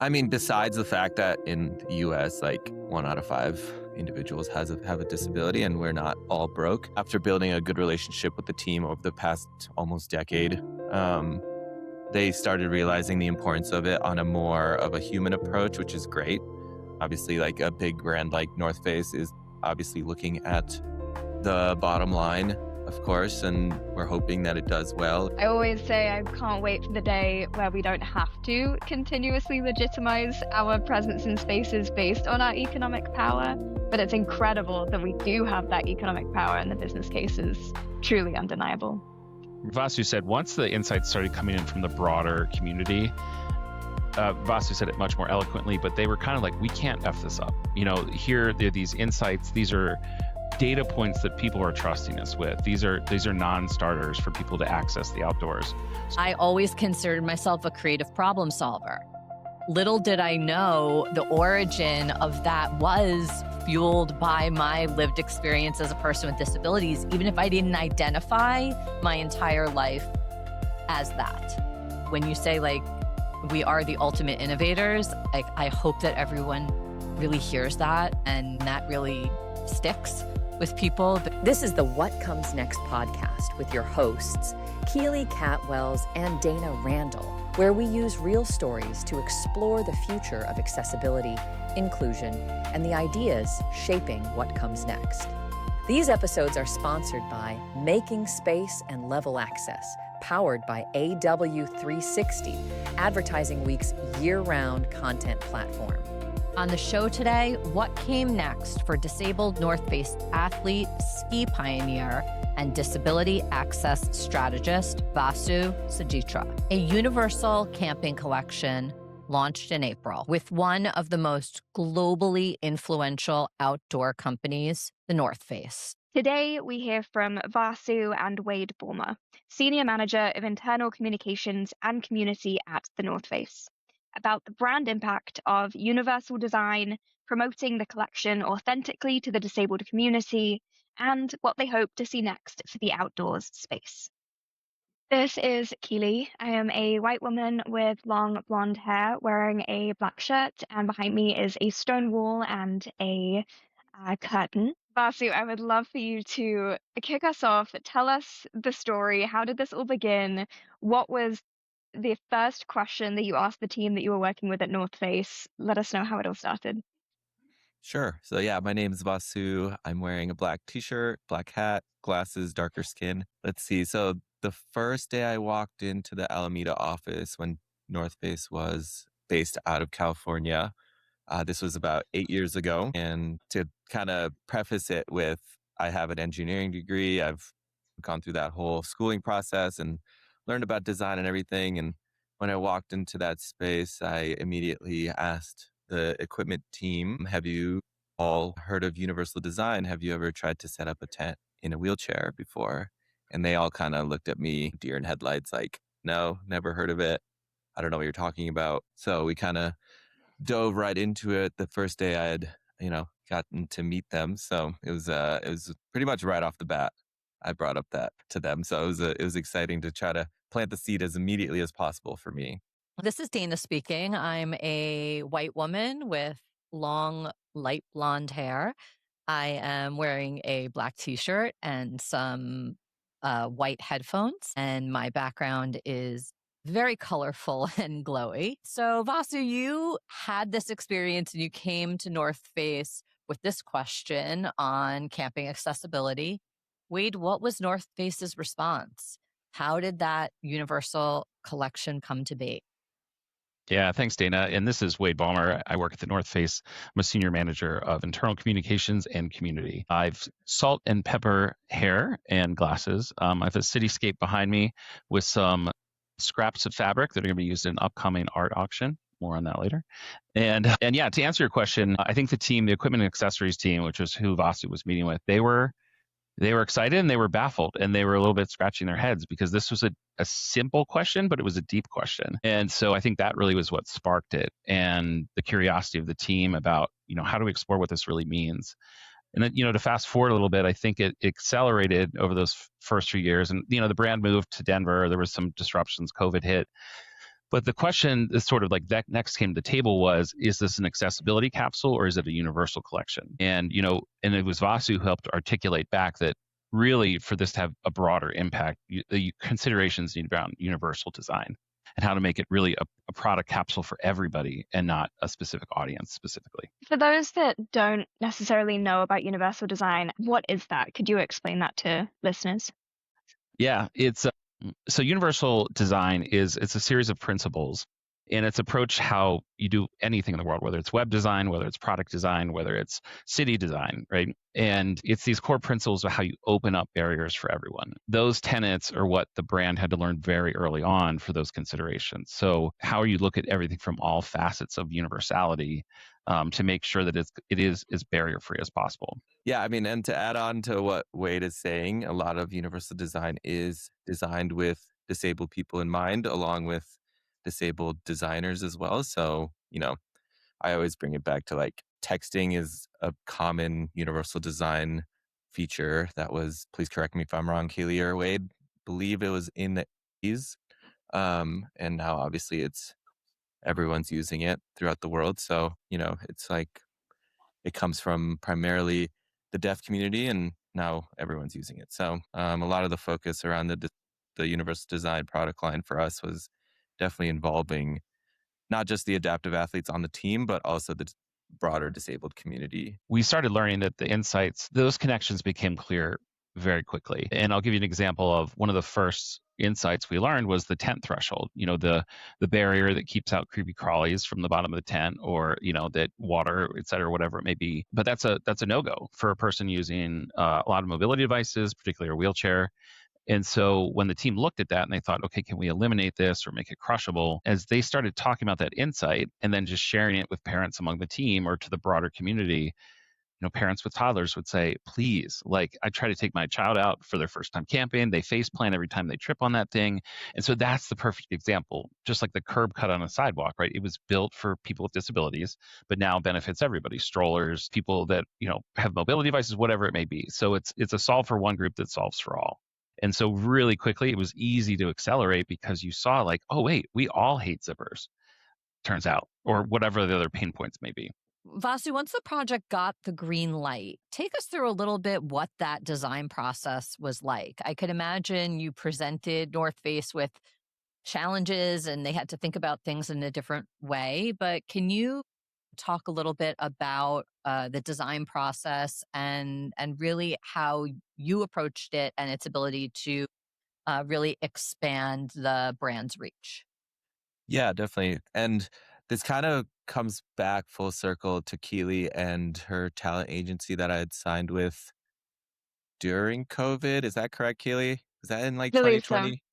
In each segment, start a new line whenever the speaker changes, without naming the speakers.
I mean, besides the fact that in the US, like 1 out of 5 individuals have a disability and we're not all broke. After building a good relationship with the team over the past almost decade, um, they started realizing the importance of it on a more of a human approach, which is great. Obviously, like a big brand like North Face is obviously looking at the bottom line, of course, and we're hoping that it does well.
I always say I can't wait for the day where we don't have to continuously legitimize our presence in spaces based on our economic power. But it's incredible that we do have that economic power, and the business case is truly undeniable.
Vasu said once the insights started coming in from the broader community, Vasu said it much more eloquently, but they were kind of like, we can't F this up. Here there are these insights. These are data points that people are trusting us with. These are non-starters for people to access the outdoors.
I always considered myself a creative problem solver. Little did I know the origin of that was fueled by my lived experience as a person with disabilities, even if I didn't identify my entire life as that. When you say like, we are the ultimate innovators, like I hope that everyone really hears that and that really sticks with people.
This is the What Comes Next podcast with your hosts, Keely Catwells and Dana Randall, where we use real stories to explore the future of accessibility, inclusion, and the ideas shaping what comes next. These episodes are sponsored by Making Space and Level Access, powered by AW360, Advertising Week's year-round content platform.
On the show today, what came next for disabled North Face athlete, ski pioneer, and disability access strategist, Vasu Sojitra. A universal camping collection launched in April with one of the most globally influential outdoor companies, the North Face.
Today, we hear from Vasu and Wade Balmer, Senior Manager of Internal Communications and Community at the North Face, about the brand impact of universal design, promoting the collection authentically to the disabled community, and what they hope to see next for the outdoors space. This is Keely. I am a white woman with long blonde hair wearing a black shirt, and behind me is a stone wall and a curtain. Vasu, I would love for you to kick us off. Tell us the story. How did this all begin? What was the first question that you asked the team that you were working with at North Face? Let us know how it all started.
Sure. So yeah, my name is Vasu. I'm wearing a black t-shirt, black hat, glasses, darker skin. Let's see. So the first day I walked into the Alameda office when North Face was based out of California, this was about 8 years ago. And to kind of preface it with, I have an engineering degree. I've gone through that whole schooling process and learned about design and everything. And when I walked into that space, I immediately asked the equipment team, have you all heard of universal design? Have you ever tried to set up a tent in a wheelchair before? And they all kind of looked at me, deer in headlights, like, no, never heard of it. I don't know what you're talking about. So we kind of dove right into it. The first day I had, gotten to meet them. So it was pretty much right off the bat. I brought up that to them. So it was exciting to try to plant the seed as immediately as possible for me.
This is Dana speaking. I'm a white woman with long, light blonde hair. I am wearing a black t-shirt and some white headphones, and my background is very colorful and glowy. So Vasu, you had this experience and you came to North Face with this question on camping accessibility. Wade, what was North Face's response? How did that universal collection come to be?
Yeah, thanks, Dana. And this is Wade Balmer. I work at the North Face. I'm a senior manager of internal communications and community. I've salt and pepper hair and glasses. I have a cityscape behind me with some scraps of fabric that are going to be used in an upcoming art auction. More on that later. And yeah, to answer your question, I think the team, the equipment and accessories team, which was who Vasu was meeting with, they were excited and they were baffled and they were a little bit scratching their heads because this was a simple question, but it was a deep question. And so I think that really was what sparked it, and the curiosity of the team about, how do we explore what this really means? And then, to fast forward a little bit, I think it accelerated over those first few years. And, the brand moved to Denver. There was some disruptions. COVID hit. But the question is sort of like that next came to the table was, is this an accessibility capsule or is it a universal collection? And, and it was Vasu who helped articulate back that really for this to have a broader impact, the considerations need around universal design and how to make it really a product capsule for everybody and not a specific audience specifically.
For those that don't necessarily know about universal design, what is that? Could you explain that to listeners?
Yeah, it's so universal design it's a series of principles, and it's approach how you do anything in the world, whether it's web design, whether it's product design, whether it's city design, right? And it's these core principles of how you open up barriers for everyone. Those tenets are what the brand had to learn very early on for those considerations. So how you look at everything from all facets of universality to make sure that it is as barrier free as possible.
Yeah, I mean, and to add on to what Wade is saying, a lot of universal design is designed with disabled people in mind, along with disabled designers as well. So, I always bring it back to like texting is a common universal design feature that was, please correct me if I'm wrong, Keely or Wade, believe it was in the 80s. And now obviously everyone's using it throughout the world. So, it's like it comes from primarily the deaf community, and now everyone's using it. So a lot of the focus around the universal design product line for us was definitely involving not just the adaptive athletes on the team, but also the broader disabled community.
We started learning that the insights, those connections became clear very quickly. And I'll give you an example of one of the first insights we learned was the tent threshold, the barrier that keeps out creepy crawlies from the bottom of the tent, or, that water, et cetera, whatever it may be. But that's a no-go for a person using a lot of mobility devices, particularly a wheelchair. And so when the team looked at that and they thought, okay, can we eliminate this or make it crushable? As they started talking about that insight and then just sharing it with parents among the team or to the broader community, parents with toddlers would say, please, like I try to take my child out for their first time camping. They face plant every time they trip on that thing. And so that's the perfect example, just like the curb cut on a sidewalk, right? It was built for people with disabilities, but now benefits everybody, strollers, people that, have mobility devices, whatever it may be. So it's a solve for one group that solves for all. And so really quickly, it was easy to accelerate because you saw like, oh, wait, we all hate zippers, turns out, or whatever the other pain points may be.
Vasu, once the project got the green light, take us through a little bit what that design process was like. I could imagine you presented North Face with challenges and they had to think about things in a different way, but can you talk a little bit about the design process and really how you approached it and its ability to really expand the brand's reach?
Yeah, definitely. And this kind of comes back full circle to Keely and her talent agency that I had signed with during COVID. Is that correct, Keely? Was that in like
I believe so.
2020?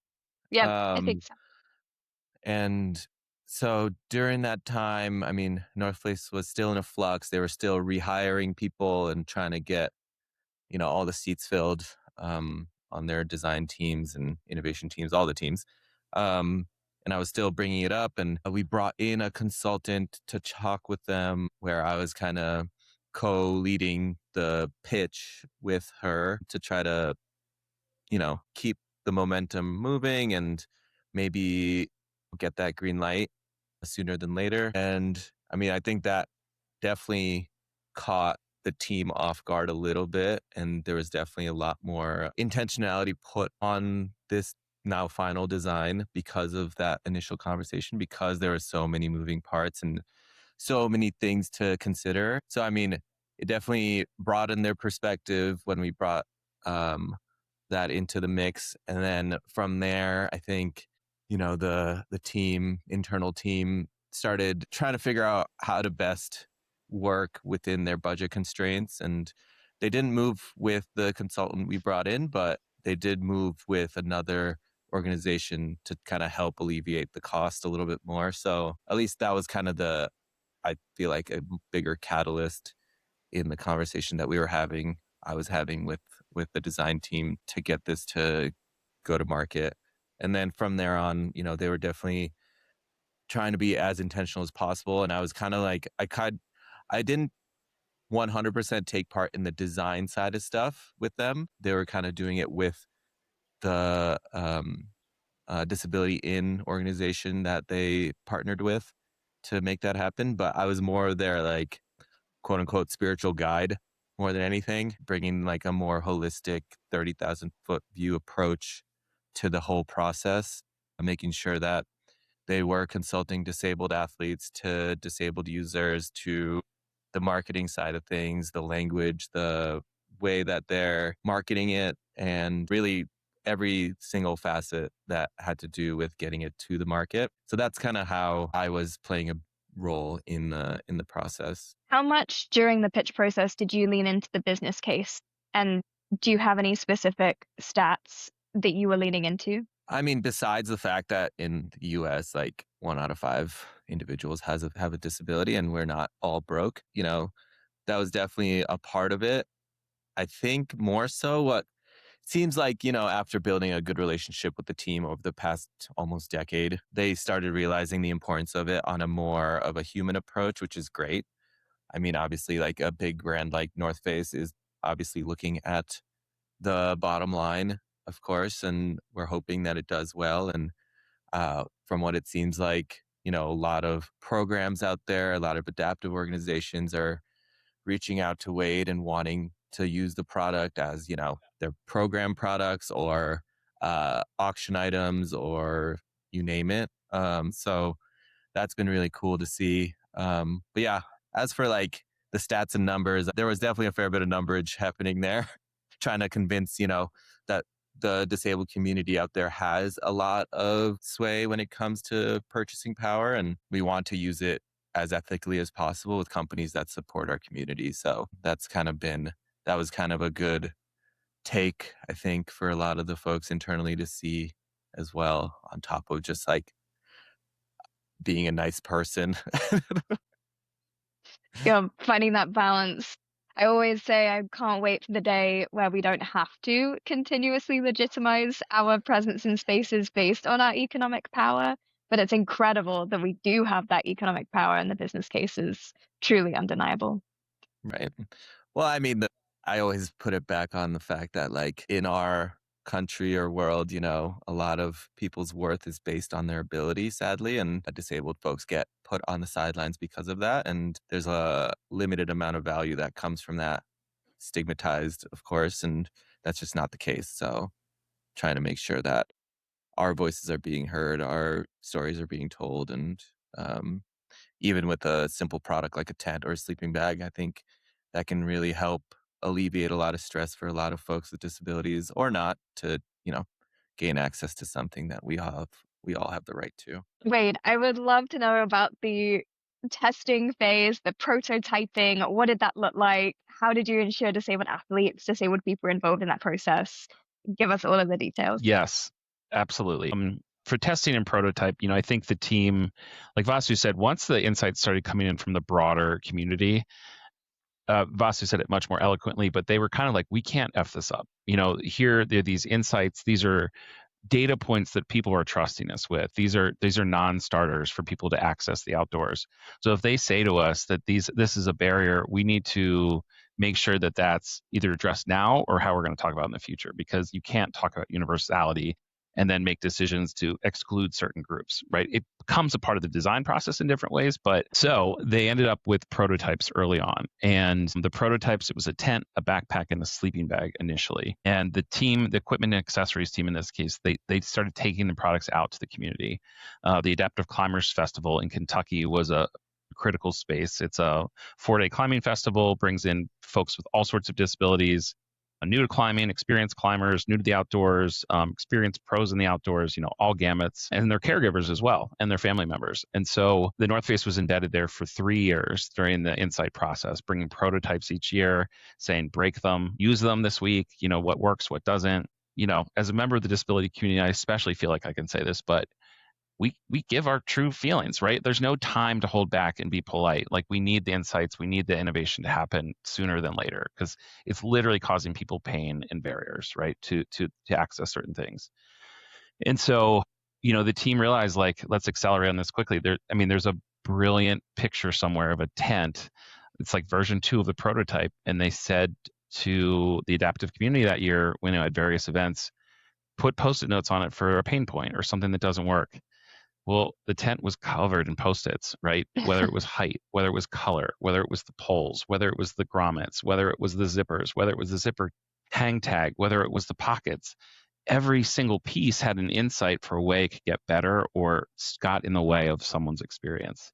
Yeah, I think
Um,
so.
and so during that time, I mean, North Face was still in a flux. They were still rehiring people and trying to get, all the seats filled on their design teams and innovation teams, all the teams. And I was still bringing it up, and we brought in a consultant to talk with them where I was kind of co-leading the pitch with her to try to, keep the momentum moving and maybe get that green light sooner than later. And I mean, I think that definitely caught the team off guard a little bit. And there was definitely a lot more intentionality put on this now final design because of that initial conversation, because there were so many moving parts and so many things to consider. So, I mean, it definitely broadened their perspective when we brought that into the mix. And then from there, I think, the internal team started trying to figure out how to best work within their budget constraints. And they didn't move with the consultant we brought in, but they did move with another organization to kind of help alleviate the cost a little bit more. So at least that was kind of I feel like a bigger catalyst in the conversation that I was having with the design team to get this to go to market. And then from there on, they were definitely trying to be as intentional as possible. And I was kind of like, I didn't 100% take part in the design side of stuff with them. They were kind of doing it with the disability in organization that they partnered with to make that happen. But I was more their like quote unquote spiritual guide more than anything, bringing like a more holistic 30,000 foot view approach to the whole process, making sure that they were consulting disabled athletes to disabled users, to the marketing side of things, the language, the way that they're marketing it, and really every single facet that had to do with getting it to the market. So that's kind of how I was playing a role in the process.
How much during the pitch process did you lean into the business case? And do you have any specific stats that you were leaning into?
I mean, besides the fact that in the US, like 1 out of 5 individuals have a disability and we're not all broke, that was definitely a part of it. I think more so what seems like, after building a good relationship with the team over the past almost decade, they started realizing the importance of it on a more of a human approach, which is great. I mean, obviously, like a big brand like North Face is obviously looking at the bottom line, of course, and we're hoping that it does well. And from what it seems like, a lot of programs out there, a lot of adaptive organizations are reaching out to Wade and wanting to use the product as, their program products or auction items or you name it. So that's been really cool to see. But yeah, as for like the stats and numbers, there was definitely a fair bit of numberage happening there, trying to convince, that the disabled community out there has a lot of sway when it comes to purchasing power. And we want to use it as ethically as possible with companies that support our community. So that was kind of a good take, I think, for a lot of the folks internally to see as well, on top of just like being a nice person.
Finding that balance. I always say I can't wait for the day where we don't have to continuously legitimize our presence in spaces based on our economic power. But it's incredible that we do have that economic power, and the business case is truly undeniable.
Right. Well, I mean, I always put it back on the fact that like in our country or world, a lot of people's worth is based on their ability, sadly, and disabled folks get put on the sidelines because of that. And there's a limited amount of value that comes from that, stigmatized, of course, and that's just not the case. So trying to make sure that our voices are being heard, our stories are being told, and even with a simple product like a tent or a sleeping bag, I think that can really help alleviate a lot of stress for a lot of folks with disabilities or not to, gain access to something that we all have the right to.
Wade, I would love to know about the testing phase, the prototyping. What did that look like? How did you ensure disabled athletes, disabled people were involved in that process? Give us all of the details.
Yes, absolutely. For testing and prototype, I think the team, like Vasu said, once the insights started coming in from the broader community, Vasu said it much more eloquently, but they were kind of like, we can't F this up. Here, there are these insights. These are data points that people are trusting us with. These are non-starters for people to access the outdoors. So if they say to us that this is a barrier, we need to make sure that that's either addressed now or how we're going to talk about it in the future, because you can't talk about universality and then make decisions to exclude certain groups, right? It becomes a part of the design process in different ways. But so they ended up with prototypes early on. And the prototypes, it was a tent, a backpack, and a sleeping bag initially. And the team, the equipment and accessories team in this case, they started taking the products out to the community. The Adaptive Climbers Festival in Kentucky was a critical space. It's a 4-day climbing festival, brings in folks with all sorts of disabilities, new to climbing, experienced climbers, new to the outdoors, experienced pros in the outdoors, all gamuts, and their caregivers as well, and their family members. And so the North Face was embedded there for 3 years during the insight process, bringing prototypes each year, saying, break them, use them this week, what works, what doesn't. As a member of the disability community, I especially feel like I can say this, but we give our true feelings, right? There's no time to hold back and be polite. Like, we need the insights, we need the innovation to happen sooner than later, because it's literally causing people pain and barriers, right, to access certain things. And so, the team realized, like, let's accelerate on this quickly. There's a brilliant picture somewhere of a tent. It's like version 2 of the prototype. And they said to the adaptive community that year, when at various events, put Post-it notes on it for a pain point or something that doesn't work. Well, the tent was covered in Post-its, right? Whether it was height, whether it was color, whether it was the poles, whether it was the grommets, whether it was the zippers, whether it was the zipper hang tag, whether it was the pockets. Every single piece had an insight for a way it could get better or got in the way of someone's experience.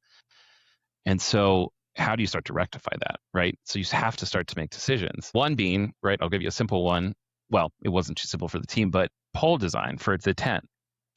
And so how do you start to rectify that, right? So you have to start to make decisions. One being, right, I'll give you a simple one. Well, it wasn't too simple for the team, but pole design for the tent.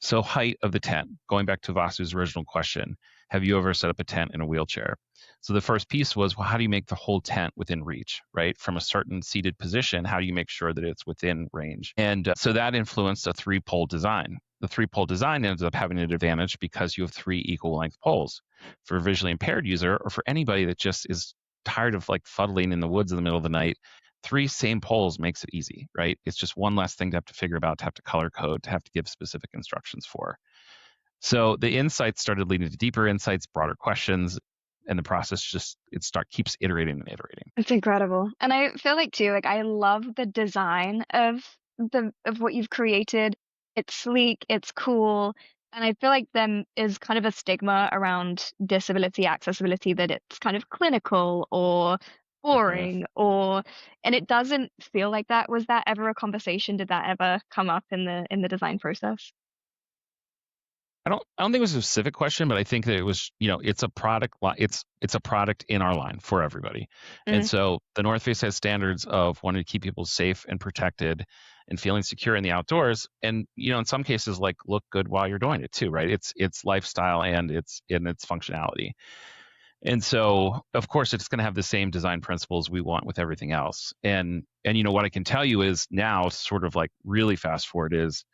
So height of the tent, going back to Vasu's original question, have you ever set up a tent in a wheelchair? So the first piece was, well, how do you make the whole tent within reach, right? From a certain seated position, how do you make sure that it's within range? And so that influenced a 3-pole design. The 3-pole design ends up having an advantage because you have 3 equal length poles. For a visually impaired user or for anybody that just is tired of like fuddling in the woods in the middle of the night, 3 same poles makes it easy, right? It's just one less thing to have to figure out, to have to color code, to have to give specific instructions for. So the insights started leading to deeper insights, broader questions, and the process just keeps iterating and iterating.
It's incredible. And I feel like too, like I love the design of what you've created. It's sleek, it's cool. And I feel like there is kind of a stigma around disability accessibility that it's kind of clinical or boring and it doesn't feel like that. Was that ever a conversation? Did that ever come up in the design process?
I don't think it was a specific question, but I think that it was, it's a product it's a product in our line for everybody. And so the North Face has standards of wanting to keep people safe and protected and feeling secure in the outdoors. And, in some cases, like look good while you're doing it too, right? It's lifestyle and it's functionality. And so, of course, it's going to have the same design principles we want with everything else. And what I can tell you is now, sort of like really fast forward, is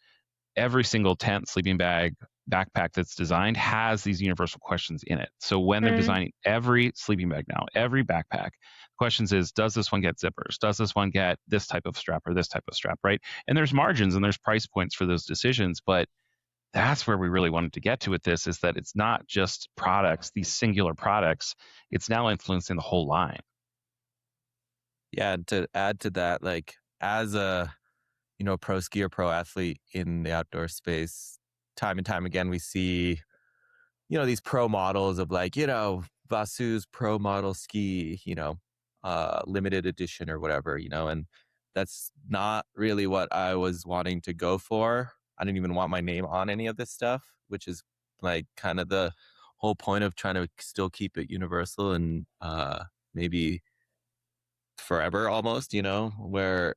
every single tent, sleeping bag, backpack that's designed has these universal questions in it. So when they're designing every sleeping bag now, every backpack, questions is, does this one get zippers? Does this one get this type of strap or this type of strap, right? And there's margins and there's price points for those decisions, but that's where we really wanted to get to with this, is that it's not just products, these singular products, it's now influencing the whole line.
Yeah, and to add to that, like as a pro skier, pro athlete in the outdoor space, time and time again we see these pro models of like Vasu's pro model ski, limited edition or whatever, and that's not really what I was wanting to go for. I didn't even want my name on any of this stuff, which is like kind of the whole point of trying to still keep it universal and maybe forever almost, where,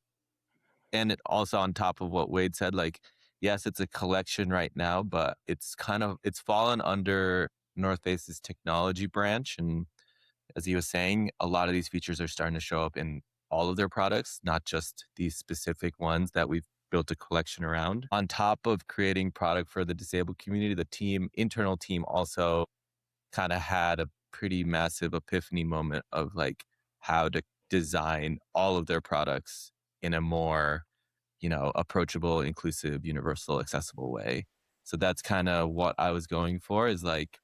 and it also on top of what Wade said, like, yes, it's a collection right now, but it's fallen under North Face's technology branch. And as he was saying, a lot of these features are starting to show up in all of their products, not just these specific ones that we've built a collection around. On top of creating product for the disabled community, the internal team also kind of had a pretty massive epiphany moment of like how to design all of their products in a more, approachable, inclusive, universal, accessible way. So that's kind of what I was going for, is like,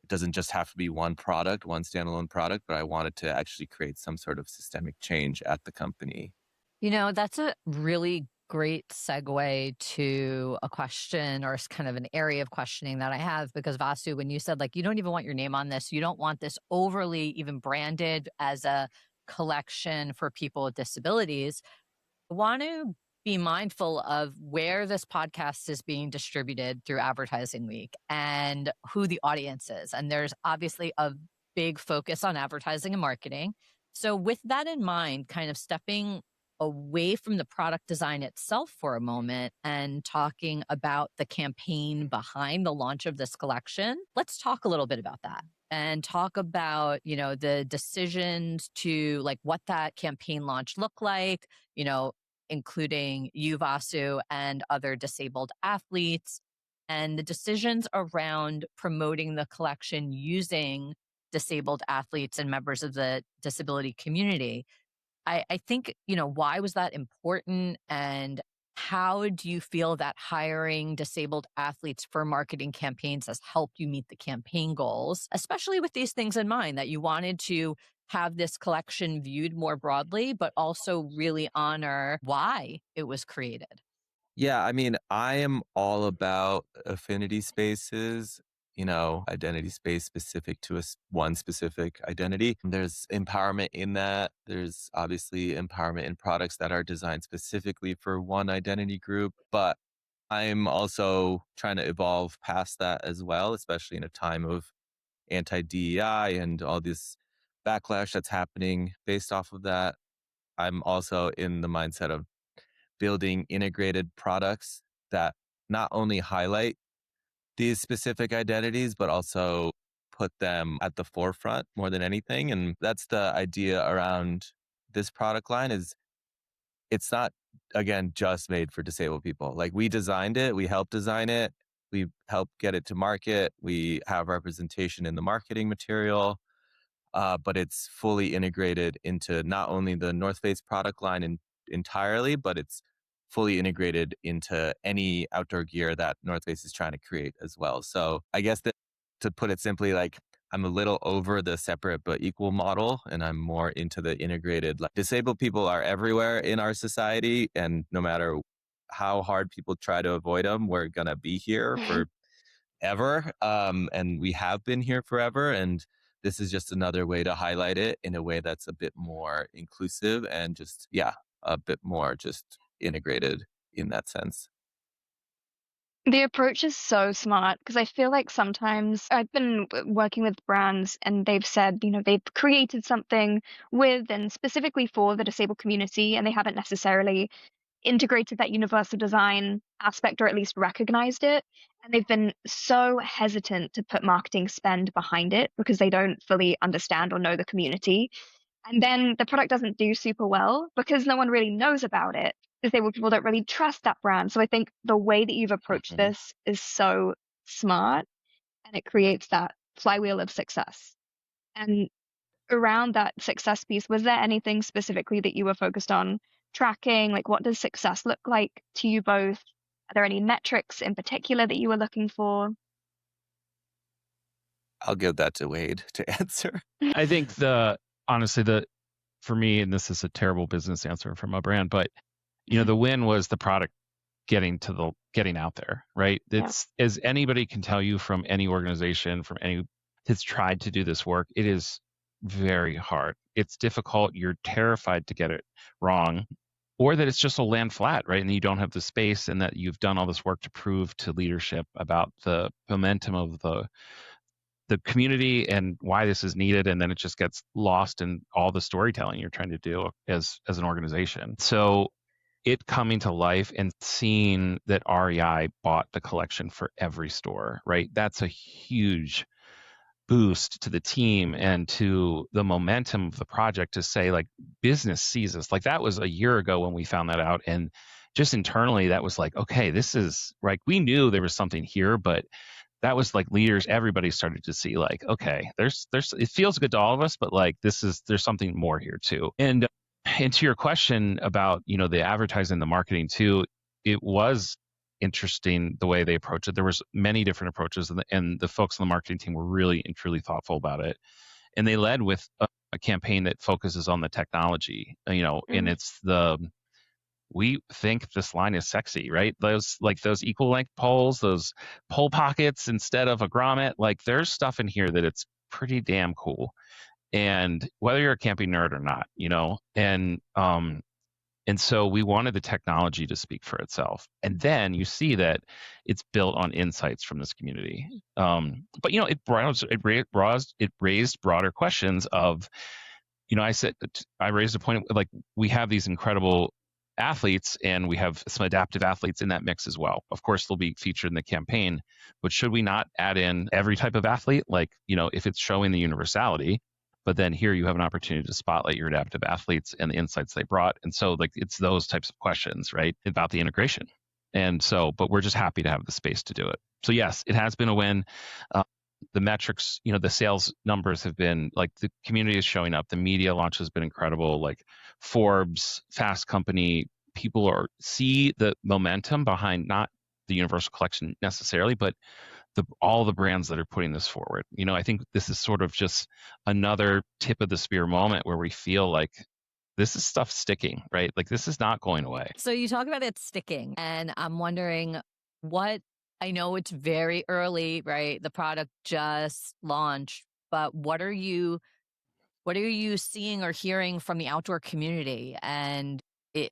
it doesn't just have to be one product, one standalone product, but I wanted to actually create some sort of systemic change at the company.
That's a really great segue to a question, or kind of an area of questioning that I have, because Vasu, when you said like, you don't even want your name on this, you don't want this overly even branded as a collection for people with disabilities, I want to be mindful of where this podcast is being distributed through Advertising Week and who the audience is. And there's obviously a big focus on advertising and marketing. So with that in mind, kind of stepping away from the product design itself for a moment and talking about the campaign behind the launch of this collection, let's talk a little bit about that and talk about, the decisions to like what that campaign launch looked like, including you, Vasu, and other disabled athletes, and the decisions around promoting the collection using disabled athletes and members of the disability community. I think, why was that important, and how do you feel that hiring disabled athletes for marketing campaigns has helped you meet the campaign goals, especially with these things in mind, that you wanted to have this collection viewed more broadly, but also really honor why it was created?
Yeah, I mean, I am all about affinity spaces, identity space specific to one specific identity. There's empowerment in that. There's obviously empowerment in products that are designed specifically for one identity group, but I'm also trying to evolve past that as well, especially in a time of anti-DEI and all this backlash that's happening based off of that. I'm also in the mindset of building integrated products that not only highlight these specific identities, but also put them at the forefront more than anything. And that's the idea around this product line is it's not, again, just made for disabled people. Like we designed it, we helped design it, we helped get it to market, we have representation in the marketing material, but it's fully integrated into not only the North Face product line entirely, but it's fully integrated into any outdoor gear that North Face is trying to create as well. So I guess that to put it simply, like I'm a little over the separate but equal model, and I'm more into the integrated. Like disabled people are everywhere in our society, and no matter how hard people try to avoid them, we're gonna be here for ever. And we have been here forever. And this is just another way to highlight it in a way that's a bit more inclusive and just, yeah, a bit more just integrated in that sense.
The approach is so smart because I feel like sometimes I've been working with brands and they've said, they've created something with and specifically for the disabled community, and they haven't necessarily integrated that universal design aspect or at least recognized it. And they've been so hesitant to put marketing spend behind it because they don't fully understand or know the community. And then the product doesn't do super well because no one really knows about it. Disabled people don't really trust that brand. So I think the way that you've approached
Mhm.
this is so smart and it creates that flywheel of success. And around that success piece, was there anything specifically that you were focused on tracking? Like, what does success look like to you both? Are there any metrics in particular that you were looking for?
I'll give that to Wade to answer.
I think honestly, for me, and this is a terrible business answer from a brand, but the win was the product getting out there, right?
Yeah.
It's as anybody can tell you from any organization, from any that's tried to do this work, it is very hard. It's difficult. You're terrified to get it wrong, or that it's just a land flat, right? And you don't have the space, and that you've done all this work to prove to leadership about the momentum of the community and why this is needed, and then it just gets lost in all the storytelling you're trying to do as an organization. So it coming to life and seeing that REI bought the collection for every store, right? That's a huge boost to the team and to the momentum of the project to say, like, business sees us. Like, that was a year ago when we found that out. And just internally, that was like, okay, this is like, we knew there was something here, but that was like leaders, everybody started to see like, okay, there's it feels good to all of us, but like there's something more here too. And to your question about, the advertising, the marketing too, it was interesting the way they approached it. There was many different approaches, and the folks on the marketing team were really and truly thoughtful about it. And they led with a campaign that focuses on the technology, and it's we think this line is sexy, right? Those equal length poles, those pole pockets instead of a grommet, like there's stuff in here that it's pretty damn cool. And whether you're a camping nerd or not, and so we wanted the technology to speak for itself. And then you see that it's built on insights from this community. But it raised broader questions of, I raised a point like we have these incredible athletes and we have some adaptive athletes in that mix as well. Of course, they'll be featured in the campaign, but should we not add in every type of athlete? Like, if it's showing the universality, but then here you have an opportunity to spotlight your adaptive athletes and the insights they brought. And so like, it's those types of questions, right? About the integration. And so, but we're just happy to have the space to do it. So yes, it has been a win. The metrics, the sales numbers have been like, the community is showing up. The media launch has been incredible. Like Forbes, Fast Company, people see the momentum behind not the Universal Collection necessarily, but all the brands that are putting this forward. I think this is sort of just another tip of the spear moment where we feel like this is stuff sticking, right? Like this is not going away.
So you talk about it sticking, and I'm wondering I know it's very early, right? The product just launched, but what are you seeing or hearing from the outdoor community, and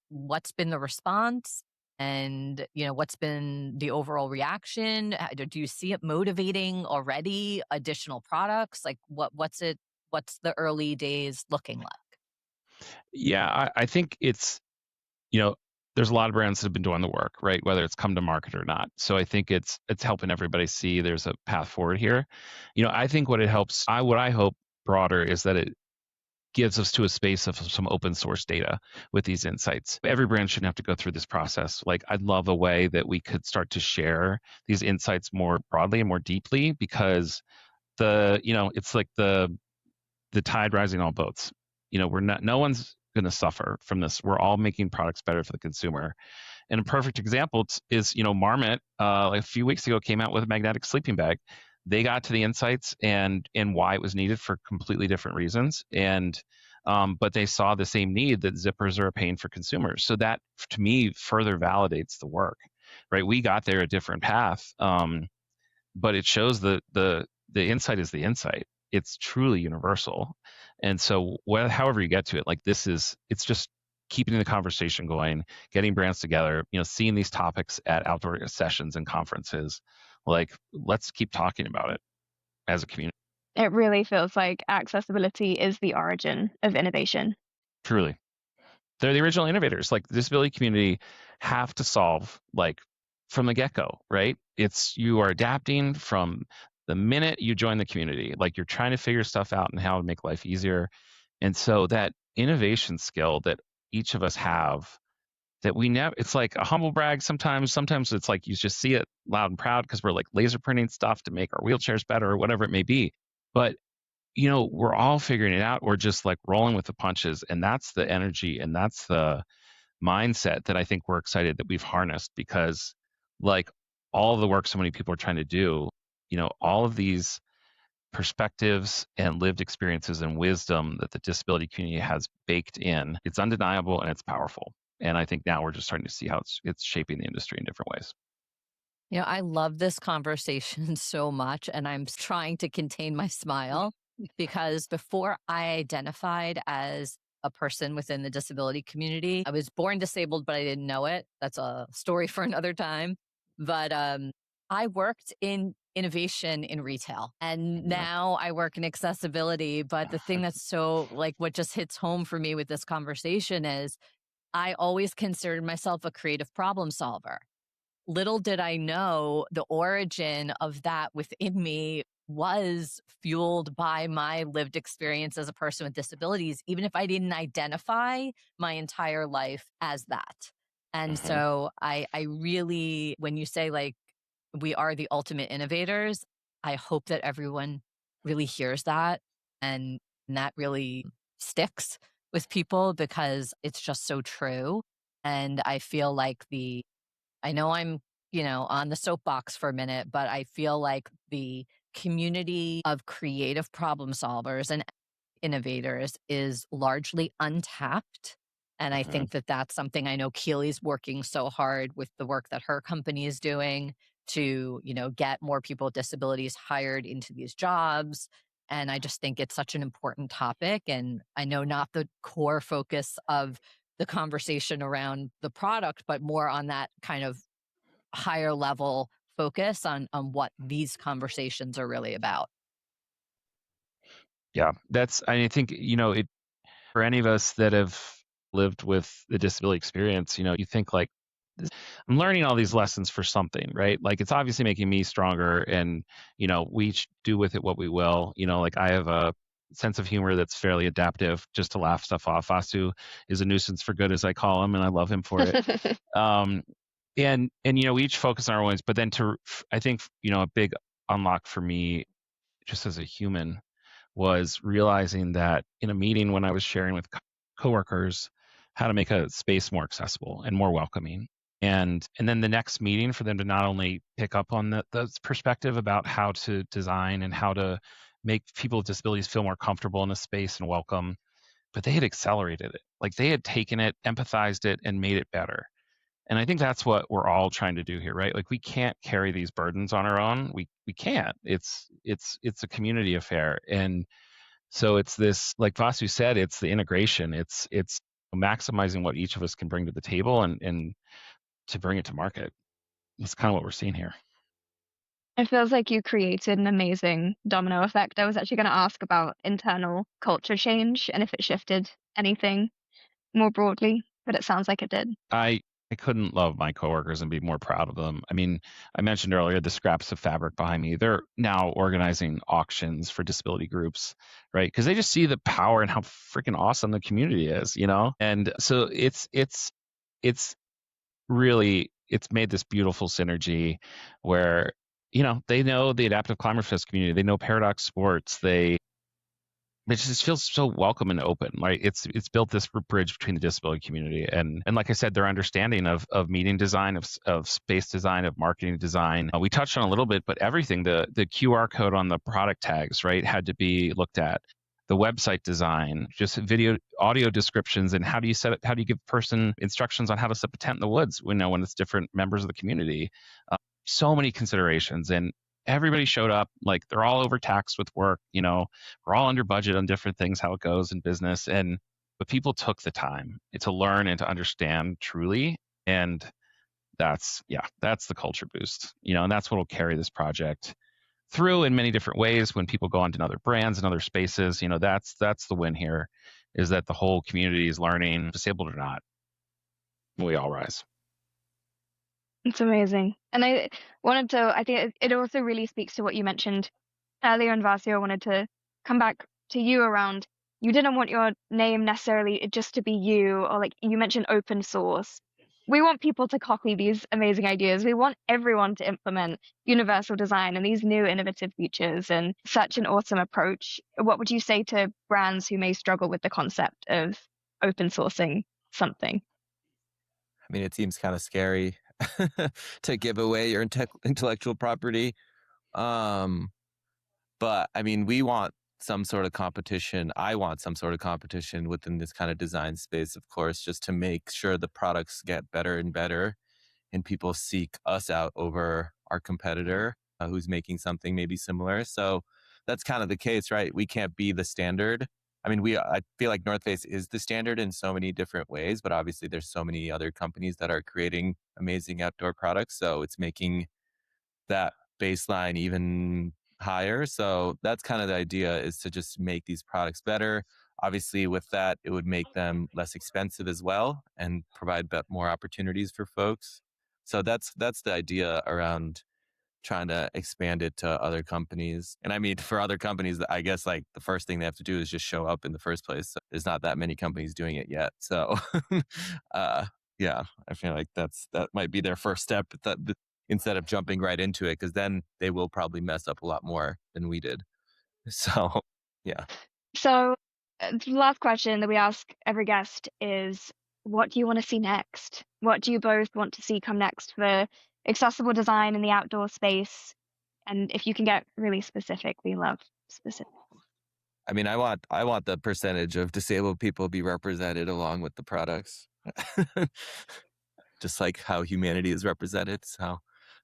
what's been the response, and what's been the overall reaction? Do you see it motivating already additional products? Like what's the early days looking like?
Yeah, I think it's, there's a lot of brands that have been doing the work, right? Whether it's come to market or not. So I think it's helping everybody see there's a path forward here. I think what I hope broader is that it gives us to a space of some open source data with these insights. Every brand shouldn't have to go through this process. Like I'd love a way that we could start to share these insights more broadly and more deeply, because it's like the tide rising all boats. No one's going to suffer from this. We're all making products better for the consumer. And a perfect example is, Marmot, like a few weeks ago, came out with a magnetic sleeping bag. They got to the insights and why it was needed for completely different reasons. And but they saw the same need, that zippers are a pain for consumers. So that, to me, further validates the work, right? We got there a different path, but it shows the insight is the insight. It's truly universal. And so however you get to it, like it's just keeping the conversation going, getting brands together, seeing these topics at outdoor sessions and conferences. Like, let's keep talking about it as a community.
It really feels like accessibility is the origin of innovation.
Truly. They're the original innovators. Like the disability community have to solve, like, from the get-go, right? You are adapting from the minute you join the community. Like you're trying to figure stuff out and how to make life easier. And so that innovation skill that each of us have, that we never, it's like a humble brag sometimes. Sometimes it's like you just see it loud and proud because we're like laser printing stuff to make our wheelchairs better or whatever it may be. But we're all figuring it out. We're just like rolling with the punches. And that's the energy and that's the mindset that I think we're excited that we've harnessed, because like all of the work so many people are trying to do, all of these perspectives and lived experiences and wisdom that the disability community has baked in, it's undeniable and it's powerful. And I think now we're just starting to see how it's shaping the industry in different ways.
I love this conversation so much, and I'm trying to contain my smile because before I identified as a person within the disability community, I was born disabled, but I didn't know it. That's a story for another time. But I worked in innovation in retail, and now I work in accessibility. But the thing that's so, like, what just hits home for me with this conversation is I always considered myself a creative problem solver. Little did I know the origin of that within me was fueled by my lived experience as a person with disabilities, even if I didn't identify my entire life as that. And so I really, when you say like we are the ultimate innovators, I hope that everyone really hears that, and that really sticks with people, because it's just so true. And I feel like I know I'm, on the soapbox for a minute, but I feel like the community of creative problem solvers and innovators is largely untapped. And I think that that's something I know Keely's working so hard with the work that her company is doing to, get more people with disabilities hired into these jobs. And I just think it's such an important topic. And I know not the core focus of the conversation around the product, but more on that kind of higher level focus on what these conversations are really about.
Yeah, I think, for any of us that have lived with the disability experience, you think like, I'm learning all these lessons for something, right? Like it's obviously making me stronger, and, we each do with it what we will. Like I have a sense of humor that's fairly adaptive, just to laugh stuff off. Vasu is a nuisance for good, as I call him, and I love him for it. And we each focus on our ways, but then I think, a big unlock for me, just as a human, was realizing that in a meeting when I was sharing with coworkers how to make a space more accessible and more welcoming. And then the next meeting for them to not only pick up on the perspective about how to design and how to make people with disabilities feel more comfortable in a space and welcome, but they had accelerated it. Like they had taken it, empathized it, and made it better. And I think that's what we're all trying to do here, right? Like we can't carry these burdens on our own. We can't. It's a community affair. And so it's this, like Vasu said, it's the integration. It's maximizing what each of us can bring to the table and to bring it to market. That's kind of what we're seeing here.
It feels like you created an amazing domino effect. I was actually going to ask about internal culture change and if it shifted anything more broadly, but it sounds like it did.
I couldn't love my coworkers and be more proud of them. I mean, I mentioned earlier the scraps of fabric behind me. They're now organizing auctions for disability groups, right? Because they just see the power and how freaking awesome the community is, you know? And so it's really it's made this beautiful synergy where, you know, they know the adaptive climber fest community, they know Paradox Sports, it just feels so welcome and open. Right? It's built this bridge between the disability community and like I said, their understanding of meeting design, of space design, of marketing design. We touched on a little bit, but everything, the QR code on the product tags, right, had to be looked at. The website design, just video, audio descriptions, and how do you set it? How do you give a person instructions on how to set up a tent in the woods? We know when it's different members of the community. So many considerations, and everybody showed up. Like they're all overtaxed with work. You know, we're all under budget on different things, how it goes in business, but people took the time to learn and to understand truly, and that's the culture boost. You know, and that's what will carry this project through in many different ways when people go on to other brands and other spaces. You know, that's the win here, is that the whole community is learning, disabled or not, we all rise.
It's amazing. And I think it also really speaks to what you mentioned earlier in Vasu. I wanted to come back to you around, you didn't want your name necessarily just to be you, or like you mentioned open source. We want people to copy these amazing ideas. We want everyone to implement universal design and these new innovative features, and such an awesome approach. What would you say to brands who may struggle with the concept of open sourcing something?
I mean, it seems kind of scary to give away your intellectual property. But I mean, we want some sort of competition. I want some sort of competition within this kind of design space, of course, just to make sure the products get better and better and people seek us out over our competitor who's making something maybe similar. So that's kind of the case, right? We can't be the standard. I mean, I feel like North Face is the standard in so many different ways, but obviously there's so many other companies that are creating amazing outdoor products. So it's making that baseline even higher. So that's kind of the idea, is to just make these products better. Obviously with that, it would make them less expensive as well and provide more opportunities for folks. So that's the idea around trying to expand it to other companies. And I mean, for other companies, I guess like the first thing they have to do is just show up in the first place. So there's not that many companies doing it yet. So yeah, I feel like that might be their first step, instead of jumping right into it, because then they will probably mess up a lot more than we did. So yeah.
So, the last question that we ask every guest is, what do you want to see next? What do you both want to see come next for accessible design in the outdoor space? And if you can get really specific, we love specific.
I mean, I want the percentage of disabled people be represented along with the products. Just like how humanity is represented. So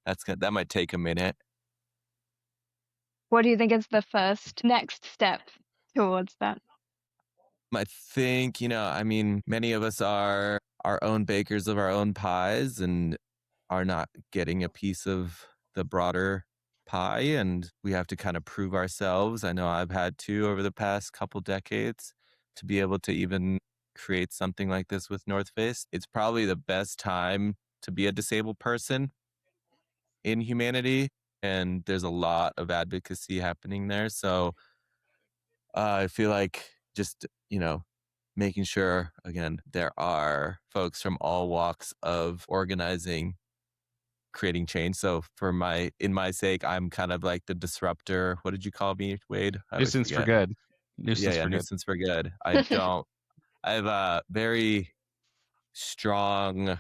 that might take a minute.
What do you think is the next step towards that?
I think, I mean, many of us are our own bakers of our own pies and are not getting a piece of the broader pie, and we have to kind of prove ourselves. I know I've had to over the past couple decades to be able to even create something like this with North Face. It's probably the best time to be a disabled person in humanity, and there's a lot of advocacy happening there. So I feel like just, making sure, again, there are folks from all walks of organizing, creating change. So in my sake, I'm kind of like the disruptor. What did you call me, Wade?
Nuisance for good.
Nuisance for good. I have a very strong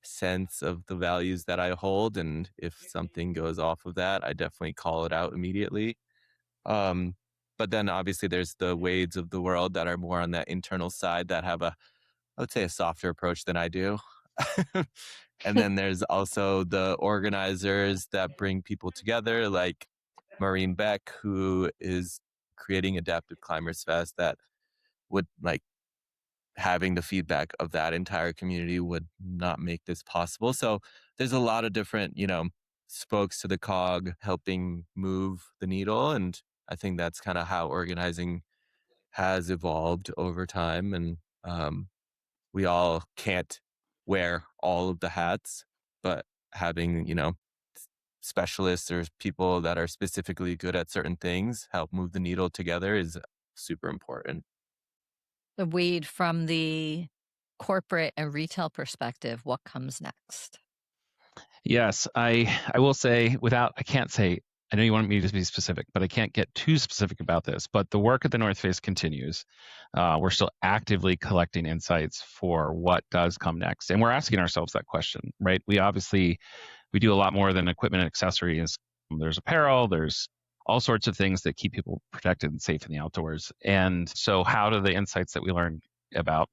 sense of the values that I hold, and if something goes off of that, I definitely call it out immediately. But then obviously there's the Wades of the world that are more on that internal side that have I would say a softer approach than I do. And then there's also the organizers that bring people together, like Maureen Beck, who is creating Adaptive Climbers Fest that would like having the feedback of that entire community would not make this possible. So there's a lot of different, spokes to the cog helping move the needle. And I think that's kind of how organizing has evolved over time. And we all can't wear all of the hats, but having, specialists or people that are specifically good at certain things help move the needle together is super important.
The Wade, from the corporate and retail perspective, what comes next?
Yes, I will say I can't say, I know you want me to be specific, but I can't get too specific about this. But the work at the North Face continues. We're still actively collecting insights for what does come next. And we're asking ourselves that question, right? We do a lot more than equipment and accessories. There's apparel, there's all sorts of things that keep people protected and safe in the outdoors. And so how do the insights that we learn about,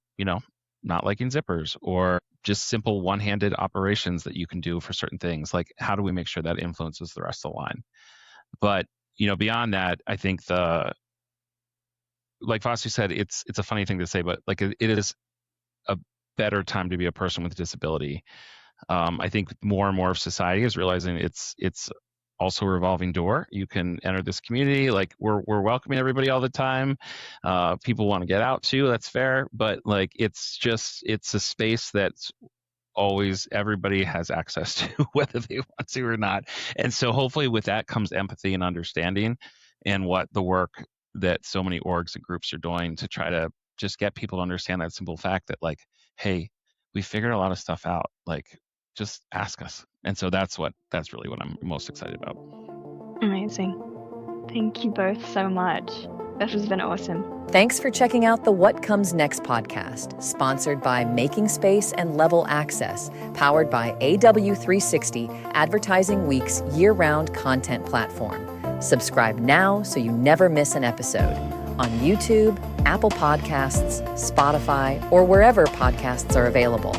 not liking zippers or just simple one-handed operations that you can do for certain things, like how do we make sure that influences the rest of the line? But, beyond that, I think like Vasu said, it's a funny thing to say, but like it is a better time to be a person with a disability. I think more and more of society is realizing it's also a revolving door. You can enter this community. Like we're welcoming everybody all the time. People want to get out too. That's fair. But like, it's a space that's always everybody has access to, whether they want to or not. And so hopefully with that comes empathy and understanding, and what the work that so many orgs and groups are doing to try to just get people to understand that simple fact that like, hey, we figured a lot of stuff out. Like, just ask us. And so that's really what I'm most excited about.
Amazing. Thank you both so much. This has been awesome.
Thanks for checking out the What Comes Next podcast, sponsored by Making Space and Level Access, powered by AW360, Advertising Week's year-round content platform. Subscribe now so you never miss an episode on YouTube, Apple Podcasts, Spotify, or wherever podcasts are available.